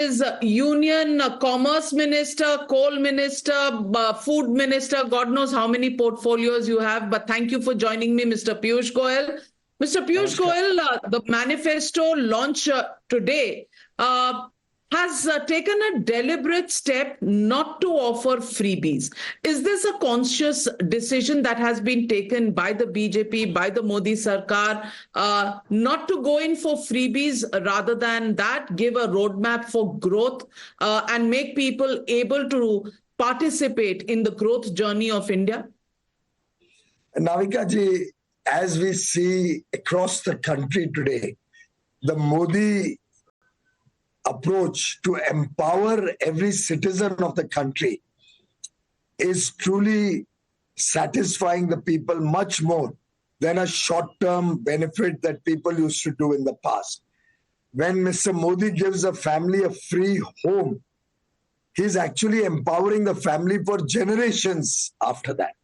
is Union Commerce Minister, Coal Minister, Food Minister, God knows how many portfolios you have. But thank you for joining me, Mr. Piyush Goyal. Mr. Piyush Goyal, the manifesto launch today has taken a deliberate step not to offer freebies. Is this a conscious decision that has been taken by the BJP, by the Modi Sarkar, not to go in for freebies, rather than that, give a roadmap for growth and make people able to participate in the growth journey of India? Navika ji, as we see across the country today, the Modi approach to empower every citizen of the country is truly satisfying the people much more than a short-term benefit that people used to do in the past. When Mr. Modi gives a family a free home, he's actually empowering the family for generations after that.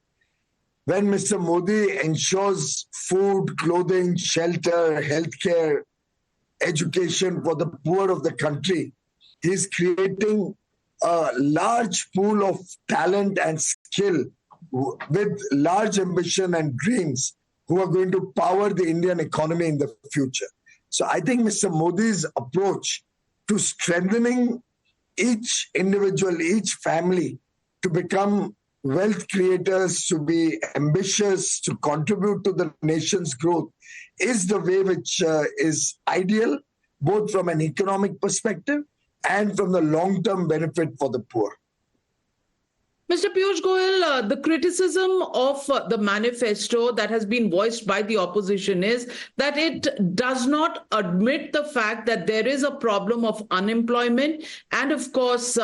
When Mr. Modi ensures food, clothing, shelter, healthcare, education for the poor of the country, he's creating a large pool of talent and skill with large ambition and dreams who are going to power the Indian economy in the future. So I think Mr. Modi's approach to strengthening each individual, each family to become wealth creators, to be ambitious, to contribute to the nation's growth is the way which is ideal, both from an economic perspective and from the long-term benefit for the poor. Mr. Piyush Goyal, the criticism of the manifesto that has been voiced by the opposition is that it does not admit the fact that there is a problem of unemployment and, of course,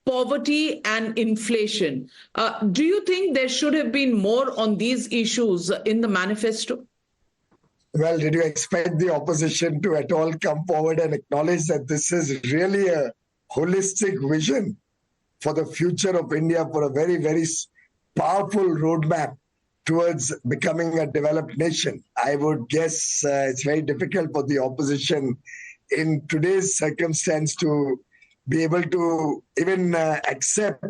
poverty and inflation. Do you think there should have been more on these issues in the manifesto? Well, did you expect the opposition to at all come forward and acknowledge that this is really a holistic vision for the future of India, for a very, very powerful roadmap towards becoming a developed nation? I would guess it's very difficult for the opposition in today's circumstance to be able to even accept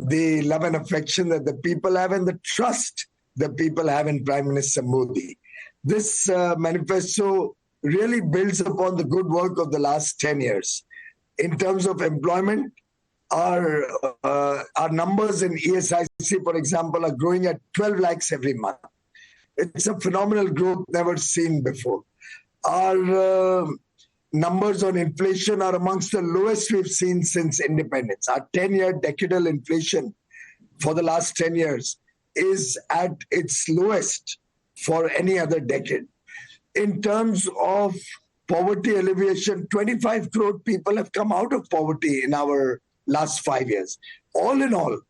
the love and affection that the people have and the trust the people have in Prime Minister Modi. This manifesto really builds upon the good work of the last 10 years. In terms of employment, our numbers in ESIC, for example, are growing at 12 lakhs every month. It's a phenomenal growth never seen before. Our numbers on inflation are amongst the lowest we've seen since independence. Our 10-year decadal inflation for the last 10 years is at its lowest for any other decade. In terms of poverty alleviation, 25 crore people have come out of poverty in our last 5 years. All in all,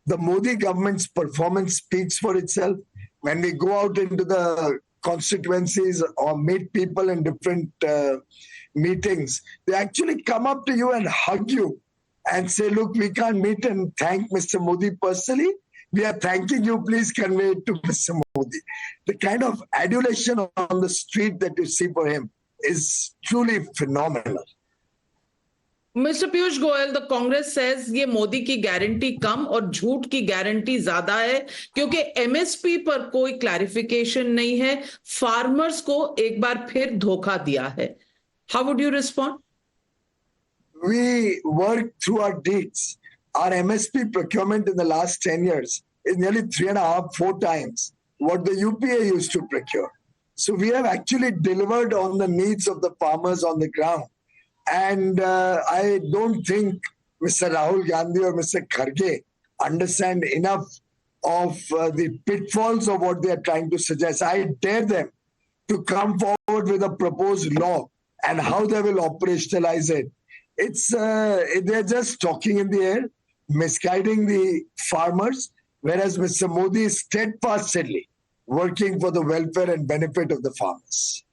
the Modi government's performance speaks for itself. When we go out into the constituencies or meet people in different meetings, they actually come up to you and hug you and say, look, we can't meet and thank Mr. Modi personally. We are thanking you, please convey it to Mr. Modi. The kind of adulation on the street that you see for him is truly phenomenal. Mr. Piyush Goyal, the Congress says ये मोदी की guarantee कम और झूठ की guarantee ज्यादा है क्योंकि MSP पर कोई क्लैरिफिकेशन नहीं है, फार्मर्स को एक बार फिर धोखा दिया है. How would you respond? We work through our deeds. Our MSP procurement in the last 10 years is nearly 3.5, 4 times what the UPA used to procure. So we have actually delivered on the needs of the farmers on the ground. And I don't think Mr. Rahul Gandhi or Mr. Kharge understand enough of the pitfalls of what they are trying to suggest. I dare them to come forward with a proposed law and how they will operationalize it. They're just talking in the air, misguiding the farmers, whereas Mr. Modi is steadfastly working for the welfare and benefit of the farmers.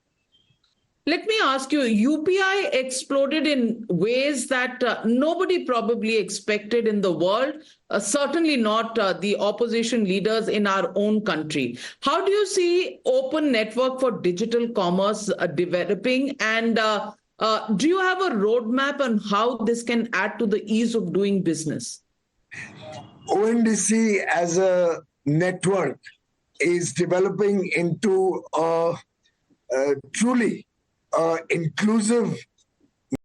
Let me ask you, UPI exploded in ways that nobody probably expected in the world, certainly not the opposition leaders in our own country. How do you see open network for digital commerce developing, and Do you have a roadmap on how this can add to the ease of doing business? ONDC as a network is developing into a truly inclusive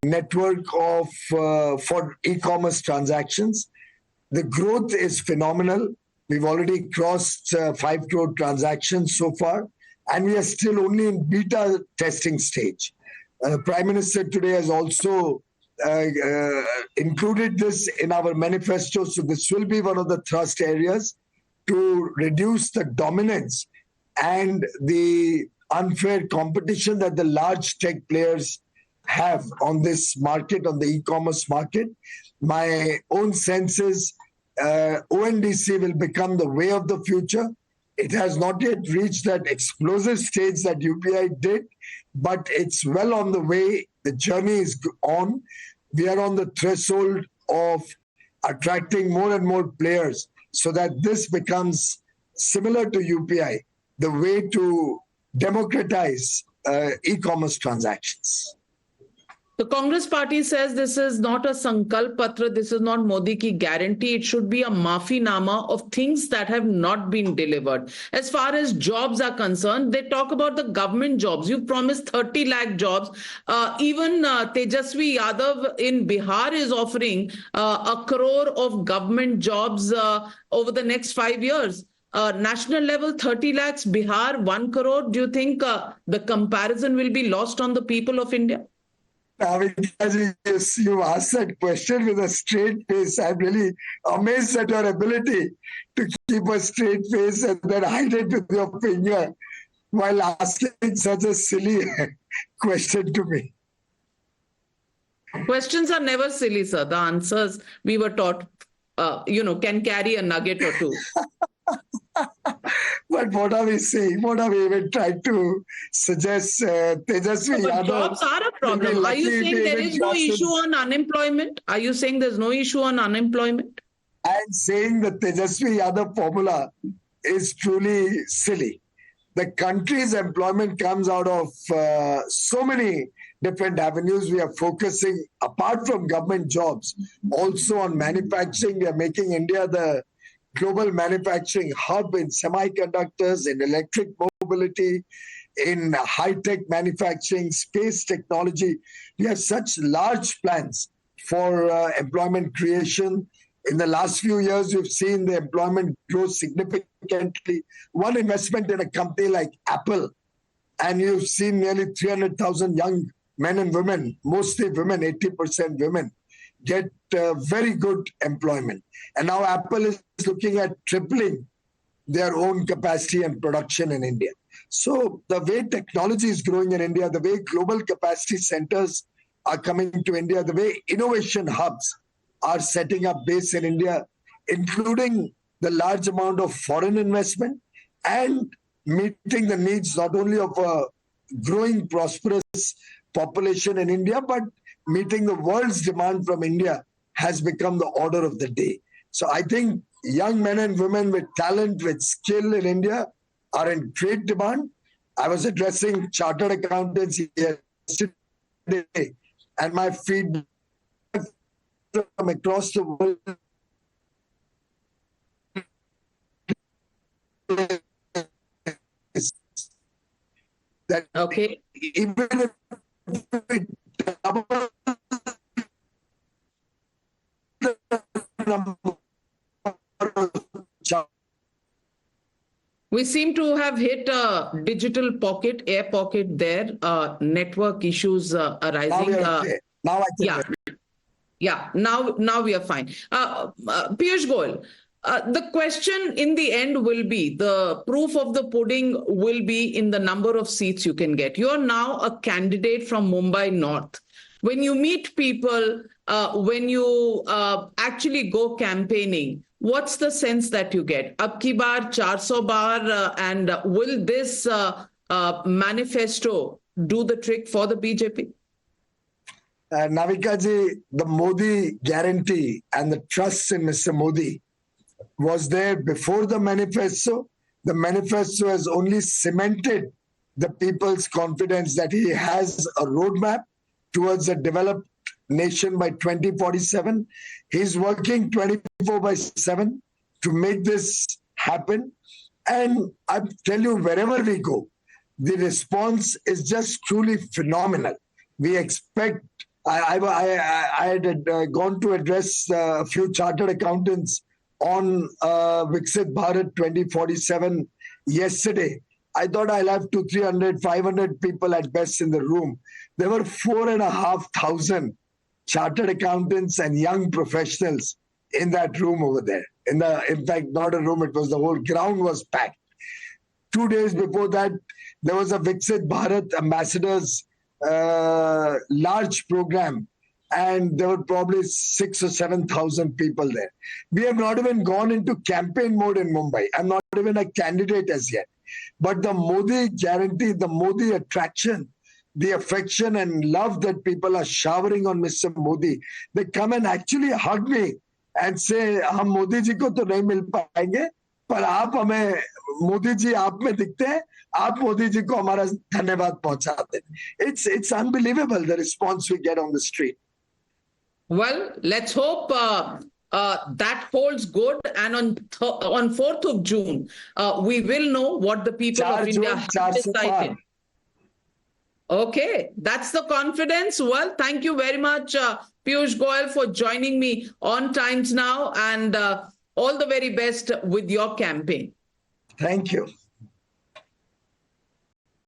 network of for e-commerce transactions. The growth is phenomenal. We've already crossed 5 crore transactions so far, and we are still only in beta testing stage. Prime Minister today has also included this in our manifesto. So this will be one of the thrust areas to reduce the dominance and the unfair competition that the large tech players have on this market, on the e-commerce market. My own sense is ONDC will become the way of the future. It has not yet reached that explosive stage that UPI did, but it's well on the way. The journey is on. We are on the threshold of attracting more and more players so that this becomes similar to UPI, the way to democratize e-commerce transactions. The Congress party says this is not a Sankalp Patra, this is not Modi ki guarantee. It should be a maafinama of things that have not been delivered. As far as jobs are concerned, they talk about the government jobs. You promised 30 lakh jobs. Even Tejasvi Yadav in Bihar is offering 1 crore of government jobs over the next 5 years. National level, 30 lakhs, Bihar, 1 crore. Do you think the comparison will be lost on the people of India? Yes, you asked that question with a straight face. I'm really amazed at your ability to keep a straight face and then hide it with your finger while asking such a silly question to me. Questions are never silly, sir. The answers we were taught, can carry a nugget or two. But what are we saying? What are we even trying to suggest? Tejasvi Yadav. Jobs are a problem. Are you saying there is no issue on unemployment? Are you saying there's no issue on unemployment? I'm saying the Tejasvi Yadav formula is truly silly. The country's employment comes out of so many different avenues. We are focusing, apart from government jobs, also on manufacturing. We are making India the global manufacturing hub in semiconductors, in electric mobility, in high-tech manufacturing, space technology. We have such large plans for employment creation. In the last few years, we've seen the employment grow significantly. One investment in a company like Apple, and you've seen nearly 300,000 young men and women, mostly women, 80% women, get very good employment. And now Apple is looking at tripling their own capacity and production in India. So the way technology is growing in India, the way global capacity centers are coming to India, the way innovation hubs are setting up base in India, including the large amount of foreign investment and meeting the needs not only of a growing, prosperous population in India, but meeting the world's demand from India has become the order of the day. So I think young men and women with talent, with skill in India are in great demand. I was addressing chartered accountants yesterday, and my feedback from across the world is that even if we double the number of jobs, we seem to have hit a digital pocket, air pocket there, network issues arising. Now I can Yeah, now we are fine. Piyush Goyal, the question in the end will be, the proof of the pudding will be in the number of seats you can get. You are now a candidate from Mumbai North. When you meet people, when you actually go campaigning, what's the sense that you get? Ab ki baar 400 bar, and will this manifesto do the trick for the BJP? Navika ji, the Modi guarantee and the trust in Mr. Modi was there before the manifesto. The manifesto has only cemented the people's confidence that he has a roadmap towards a developed nation by 2047. He's working 24/7 to make this happen. And I tell you, wherever we go, the response is just truly phenomenal. We expect, I had gone to address a few chartered accountants on Viksit Bharat 2047 yesterday. I thought I'll have 200, 300, 500 people at best in the room. There were 4,500 chartered accountants and young professionals in that room over there. In fact, not a room, it was the whole ground was packed. 2 days before that, there was a Viksit Bharat ambassadors large program, and there were probably 6,000 or 7,000 people there. We have not even gone into campaign mode in Mumbai. I'm not even a candidate as yet. But the Modi guarantee, the Modi attraction, the affection and love that people are showering on Mr. Modi, they come and actually hug me and say, "हम मोदी जी को तो नहीं मिल पाएंगे, पर आप हमें मोदी जी आप में दिखते हैं, आप मोदी जी को हमारा धन्यवाद पहुंचाते हैं." It's unbelievable the response we get on the street. Well, let's hope that holds good. And on 4th of June, we will know what the people of India have decided. Okay, that's the confidence. Well, thank you very much, Piyush Goyal, for joining me on Times Now, and all the very best with your campaign. Thank you.